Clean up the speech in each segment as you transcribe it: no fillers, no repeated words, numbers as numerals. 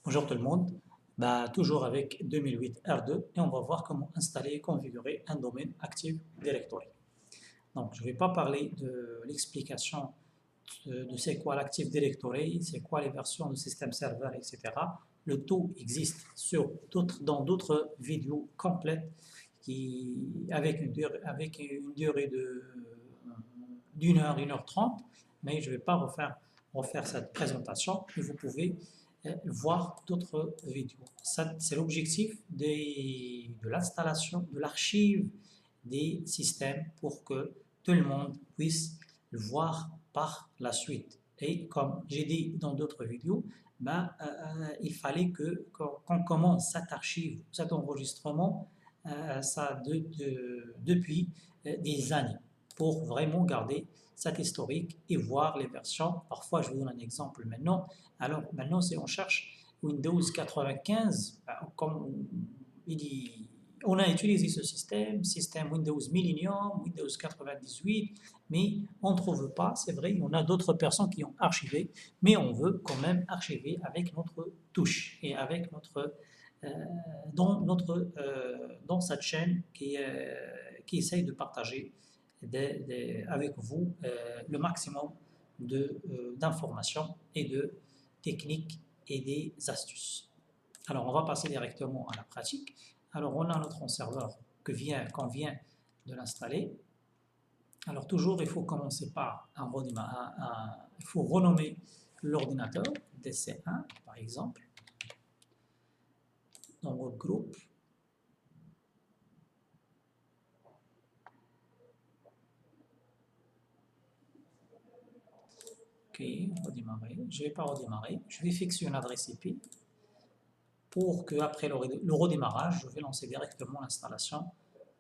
Bonjour tout le monde, toujours avec 2008 R2 et on va voir comment installer et configurer un domaine Active Directory. Donc je ne vais pas parler de l'explication de c'est quoi l'Active Directory, c'est quoi les versions de système serveur, etc. Le tout existe dans d'autres vidéos complètes avec une durée d'une heure, 1h30, mais je ne vais pas refaire cette présentation et vous pouvez voir d'autres vidéos. C'est l'objectif de l'installation, de l'archive des systèmes pour que tout le monde puisse le voir par la suite. Et comme j'ai dit dans d'autres vidéos, il fallait qu'on commence cette archive, cet enregistrement depuis des années pour vraiment garder cet historique et voir les versions. Parfois, je vous donne un exemple maintenant. Alors maintenant, si on cherche Windows 95, comme il dit, on a utilisé ce système Windows Millennium, Windows 98, mais on ne trouve pas, c'est vrai, on a d'autres personnes qui ont archivé, mais on veut quand même archiver avec notre touche et avec dans cette chaîne qui essaye de partager avec vous le maximum d'informations et de techniques et des astuces. Alors, on va passer directement à la pratique. Alors, on a notre serveur qu'on vient de l'installer. Alors, toujours, il faut commencer par il faut renommer l'ordinateur, DC1 par exemple, dans votre groupe. Ok, redémarrer. Je ne vais pas redémarrer. Je vais fixer une adresse IP pour qu'après le redémarrage, je vais lancer directement l'installation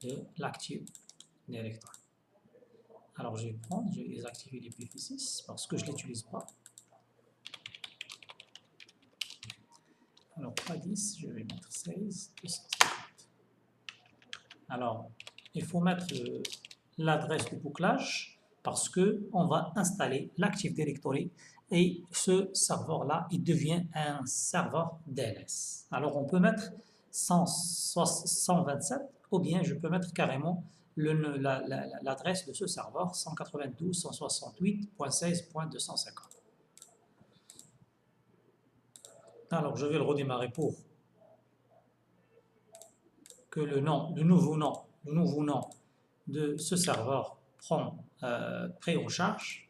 de l'Active Directory. Alors je vais désactiver l'IPv6 parce que je ne l'utilise pas. Alors pas 10, je vais mettre 16, 250. Alors il faut mettre l'adresse du bouclage parce qu'on va installer l'Active Directory et ce serveur-là, il devient un serveur DNS. Alors on peut mettre 127 ou bien je peux mettre carrément l'adresse de ce serveur 192.168.16.250. Alors je vais le redémarrer pour que le nouveau nom de ce serveur prend pris en charge.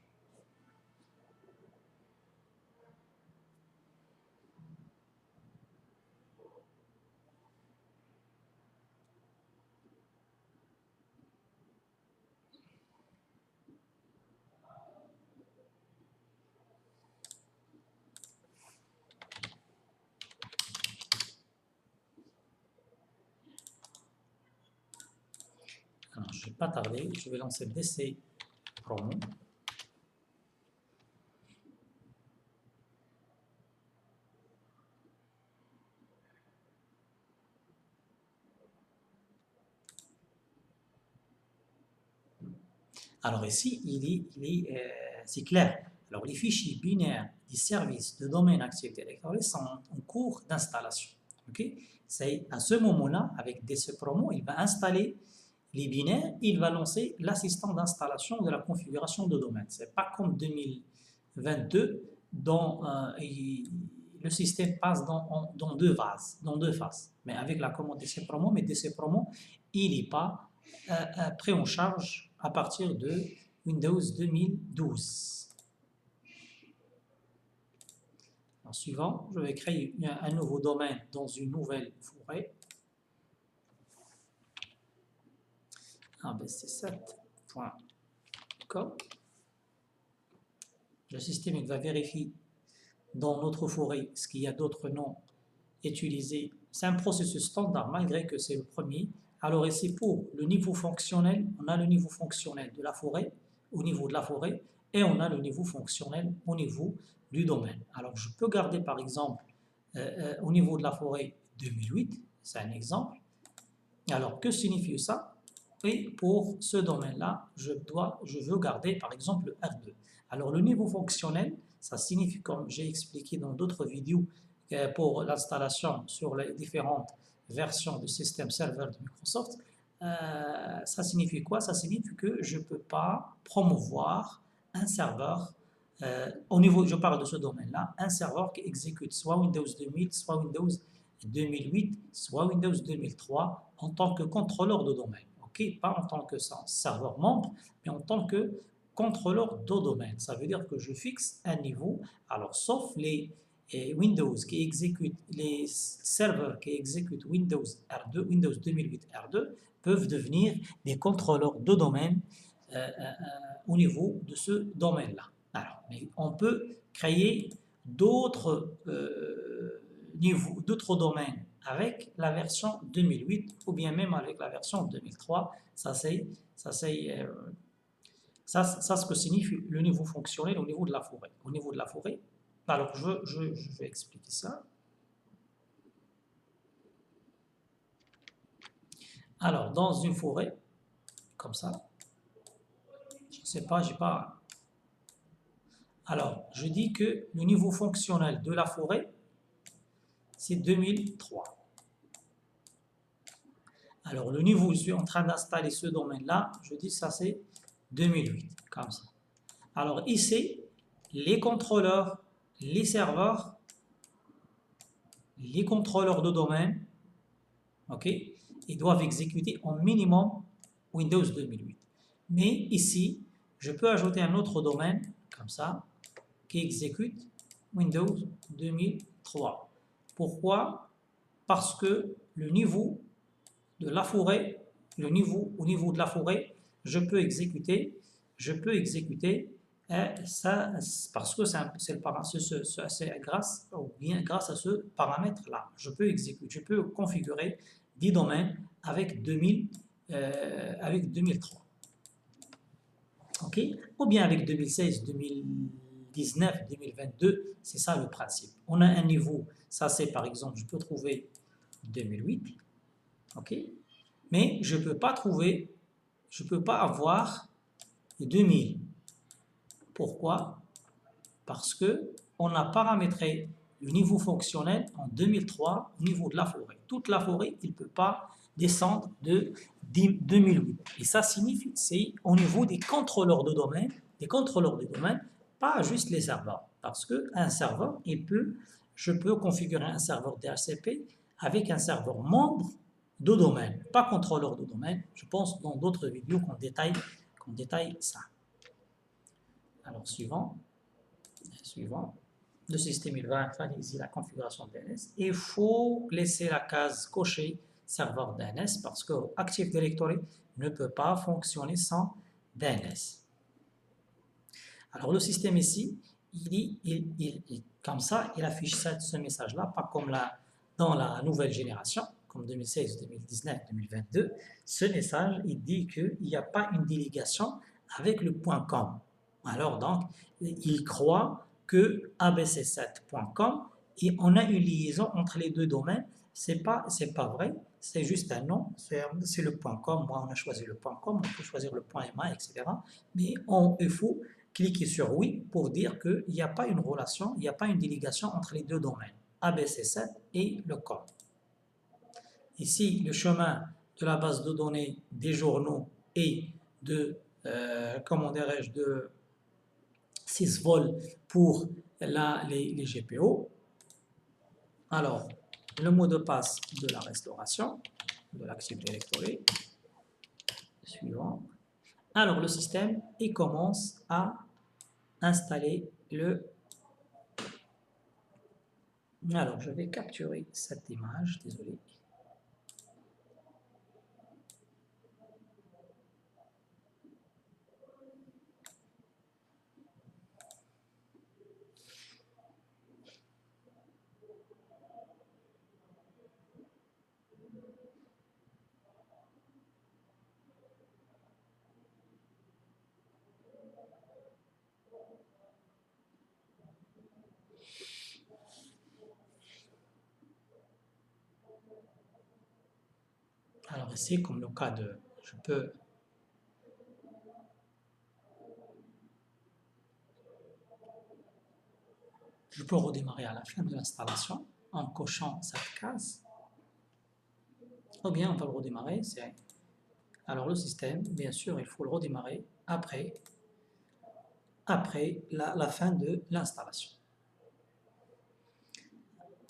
Alors, je ne vais pas tarder, je vais lancer DC Promo. Alors ici, c'est clair. Alors les fichiers binaires des services de domaine Active Directory sont en cours d'installation. Okay? C'est à ce moment-là, avec DC Promo, il va installer les binaires, il va lancer l'assistant d'installation de la configuration de domaine. Ce n'est pas comme 2022, dont le système passe dans deux phases. Mais avec la commande DC Promo, il n'est pas pris en charge à partir de Windows 2012. En suivant, je vais créer un nouveau domaine dans une nouvelle forêt. abc7.com. Le système il va vérifier dans notre forêt ce qu'il y a d'autres noms utilisés. C'est un processus standard malgré que c'est le premier. Alors ici pour le niveau fonctionnel, on a le niveau fonctionnel de la forêt, au niveau de la forêt, et on a le niveau fonctionnel au niveau du domaine. Alors je peux garder par exemple au niveau de la forêt 2008, c'est un exemple. Alors que signifie ça? Et pour ce domaine-là, je veux garder par exemple le R2. Alors le niveau fonctionnel, ça signifie comme j'ai expliqué dans d'autres vidéos pour l'installation sur les différentes versions du système serveur de Microsoft, ça signifie quoi? Ça signifie que je ne peux pas promouvoir un serveur, au niveau, je parle de ce domaine-là, un serveur qui exécute soit Windows 2000, soit Windows 2008, soit Windows 2003 en tant que contrôleur de domaine. Okay? Pas en tant que serveur membre, mais en tant que contrôleur de domaine. Ça veut dire que je fixe un niveau, alors sauf les Windows qui exécutent, les serveurs qui exécutent Windows R2, Windows 2008 R2, peuvent devenir des contrôleurs de domaine au niveau de ce domaine-là. Alors, mais on peut créer d'autres niveaux, d'autres domaines avec la version 2008 ou bien même avec la version 2003. Ça, c'est ce que signifie le niveau fonctionnel au niveau de la forêt. Au niveau de la forêt, alors je vais expliquer ça. Alors, dans une forêt, comme ça, je ne sais pas, j'ai pas... Alors, je dis que le niveau fonctionnel de la forêt, c'est 2003. Alors, le niveau, je suis en train d'installer ce domaine-là, je dis ça c'est 2008, comme ça. Alors ici, les contrôleurs, les serveurs, les contrôleurs de domaine, ok, ils doivent exécuter en minimum Windows 2008. Mais ici, je peux ajouter un autre domaine, comme ça, qui exécute Windows 2003. Pourquoi? Parce que le niveau de la forêt, au niveau de la forêt, je peux exécuter ça parce que c'est grâce à ce paramètre-là. Je peux configurer 10 domaines avec 2003. Ok? Ou bien avec 2016, 2019, 2022, c'est ça le principe. On a un niveau, ça c'est par exemple, je peux trouver 2008, ok? Mais je ne peux pas avoir 2000. Pourquoi? Parce qu'on a paramétré le niveau fonctionnel en 2003 au niveau de la forêt. Toute la forêt, il ne peut pas descendre de 2008. Et ça signifie, c'est au niveau des contrôleurs de domaine, pas juste les serveurs. Parce qu'un serveur, je peux configurer un serveur DHCP avec un serveur membre de domaine, pas contrôleur de domaine. Je pense dans d'autres vidéos qu'on détaille ça. Alors, suivant. Le système, il va finaliser la configuration DNS. Il faut laisser la case cochée serveur DNS parce que Active Directory ne peut pas fonctionner sans DNS. Alors, le système ici, comme ça, il affiche ce message-là, pas comme dans la nouvelle génération, comme 2016, 2019, 2022. Ce message, il dit qu'il n'y a pas une délégation avec le .com. Alors, donc, il croit que abc7.com et on a une liaison entre les deux domaines. C'est pas vrai, c'est juste un nom, c'est le .com. Moi, on a choisi le .com, on peut choisir le .ma, etc. Mais il faut cliquer sur oui pour dire qu'il n'y a pas une relation, il n'y a pas une délégation entre les deux domaines, ABC7 et le com. Ici, le chemin de la base de données des journaux et de, de 6 vols pour les GPO. Alors, le mot de passe de la restauration, de l'Active Directory, suivant. Alors, le système, il commence à installer le... Alors, je vais capturer cette image, désolé. Alors ici, comme le cas de... Je peux redémarrer à la fin de l'installation. en cochant cette case, ou bien on va le redémarrer. Alors le système, bien sûr, il faut le redémarrer après la fin de l'installation.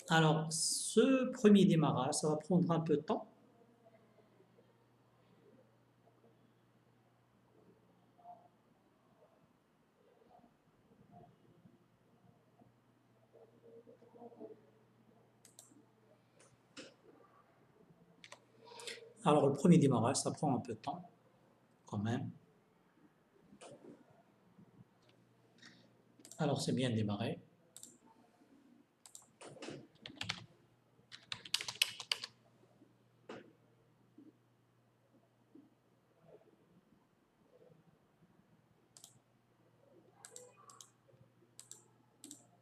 Alors, ce premier démarrage, ça va prendre un peu de temps. Alors, le premier démarrage, ça prend un peu de temps, quand même. Alors, c'est bien démarré.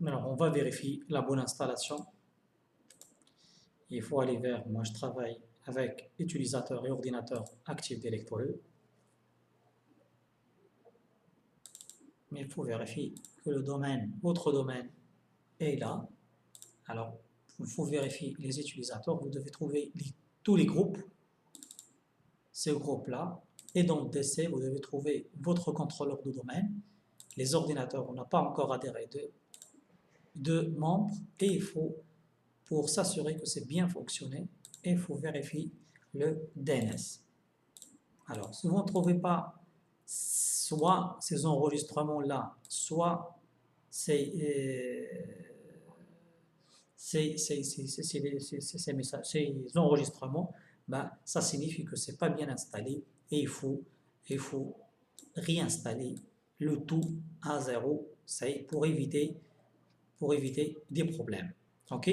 Alors, on va vérifier la bonne installation. Il faut aller vers, moi je travaille avec utilisateur et ordinateur Active Directory. Mais il faut vérifier que le domaine, votre domaine, est là. Alors, il faut vérifier les utilisateurs. Vous devez trouver tous les groupes, ces groupes-là. Et dans le DC, vous devez trouver votre contrôleur de domaine. Les ordinateurs, on n'a pas encore adhéré de membres. Et il faut, pour s'assurer que c'est bien fonctionné, il faut vérifier le DNS. Alors, si vous ne trouvez pas soit ces enregistrements-là, soit ces enregistrements, ben, ça signifie que ce n'est pas bien installé et il faut réinstaller le tout à zéro pour éviter des problèmes. Ok,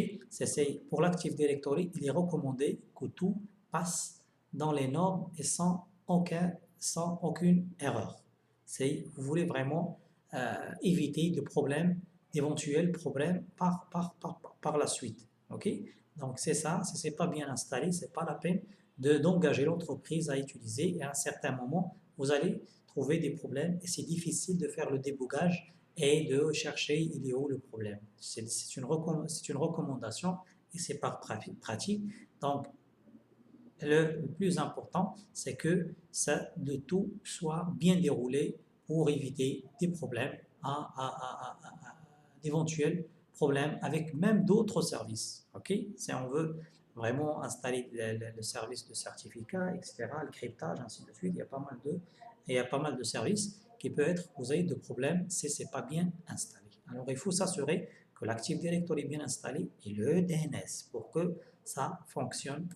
pour l'Active Directory, il est recommandé que tout passe dans les normes et sans aucune erreur. Vous voulez vraiment éviter d'éventuels problèmes par la suite. Ok, donc c'est ça, si ce n'est pas bien installé, ce n'est pas la peine d'engager l'entreprise à utiliser et à un certain moment, vous allez trouver des problèmes et c'est difficile de faire le débogage et de chercher il est où le problème. C'est une recommandation et c'est pas pratique. Donc, le plus important, c'est que de tout soit bien déroulé pour éviter des problèmes, d'éventuels problèmes avec même d'autres services. Ok, si on veut vraiment installer le service de certificat, etc., le cryptage, ainsi de suite, il y a pas mal de services qui peuvent être causés de problèmes si ce n'est pas bien installé. Alors, il faut s'assurer que l'Active Directory est bien installé et le DNS pour que ça fonctionne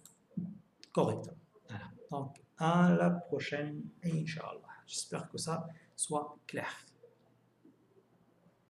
correctement. Voilà. Donc, à la prochaine, Inch'Allah. J'espère que ça soit clair.